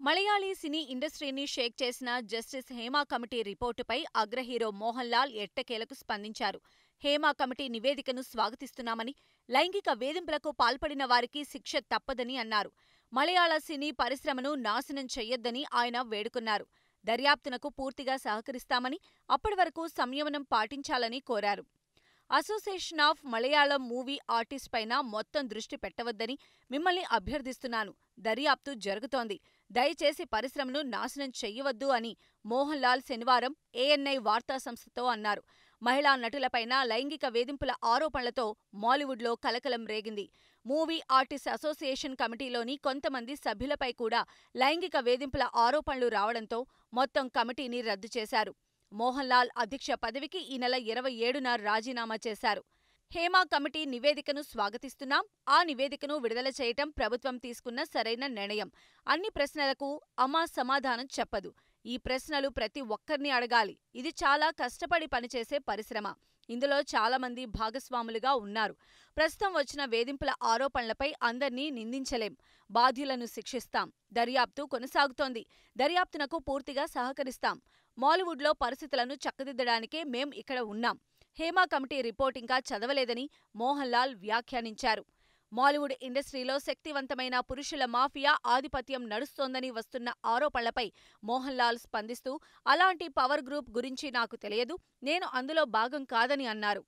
మలయాళీ సినీ ఇండస్ట్రీని షేక్ చేసిన justice Hema committee రిపోర్టుపై అగ్రహీరో Mohan Lal ఎట్టకేలకు స్పందించారు. హేమా కమిటీ నివేదికను స్వాగతిస్తున్నామని, లైంగిక వేధింపులకు పాల్పడిన వారికి శిక్ష తప్పదని అన్నారు. మలయాళ సినీ పరిశ్రమను నాశనం చెయ్యొద్దని ఆయన వేడుకున్నారు. దర్యాప్తునకు పూర్తిగా సహకరిస్తామని, అప్పటి వరకు సంయమనం పాటించాలని కోరారు. Association of Malayalam movie artist పైన మొత్తం దృష్టి పెట్టవద్దని మిమ్మల్ని అభ్యర్థిస్తున్నాను. దర్యాప్తు జరుగుతోంది. దయచేసి పరిశ్రమను నాశనం చెయ్యవద్దు అని మోహన్ లాల్ శనివారం ఏఎన్ఐ వార్తా సంస్థతో అన్నారు. మహిళా నటులపైన లైంగిక వేధింపుల ఆరోపణలతో మాలీవుడ్లో కలకలం రేగింది. మూవీ ఆర్టిస్ట్ అసోసియేషన్ కమిటీలోని కొంతమంది సభ్యులపై కూడా లైంగిక వేధింపుల ఆరోపణలు రావడంతో మొత్తం కమిటీని రద్దు చేశారు. మోహన్ లాల్ అధ్యక్ష పదవికి ఈ నెల 27న రాజీనామా చేశారు. హేమా కమిటీ నివేదికను స్వాగతిస్తున్నాం. ఆ నివేదికను విడుదల చేయటం ప్రభుత్వం తీసుకున్న సరైన నిర్ణయం. అన్ని ప్రశ్నలకు అమా సమాధానం చెప్పదు. ఈ ప్రశ్నలు ప్రతి ఒక్కర్నీ అడగాలి. ఇది చాలా కష్టపడి పనిచేసే పరిశ్రమ. ఇందులో చాలామంది భాగస్వాములుగా ఉన్నారు. ప్రస్తుతం వచ్చిన వేధింపుల ఆరోపణలపై అందర్నీ నిందించలేం. బాధ్యులను శిక్షిస్తాం. దర్యాప్తు కొనసాగుతోంది. దర్యాప్తునకు పూర్తిగా సహకరిస్తాం. మాలీవుడ్లో పరిస్థితులను చక్కదిద్దడానికే మేం ఇక్కడ ఉన్నాం. హేమా కమిటీ రిపోర్ట్ ఇంకా చదవలేదని మోహన్ లాల్ వ్యాఖ్యానించారు. మాలీవుడ్ ఇండస్ట్రీలో శక్తివంతమైన పురుషుల మాఫియా ఆధిపత్యం నడుస్తోందని వస్తున్న ఆరోపణలపై మోహన్ లాల్ స్పందిస్తూ, అలాంటి పవర్ గ్రూప్ గురించి నాకు తెలియదు. నేను అందులో భాగం కాదని అన్నారు.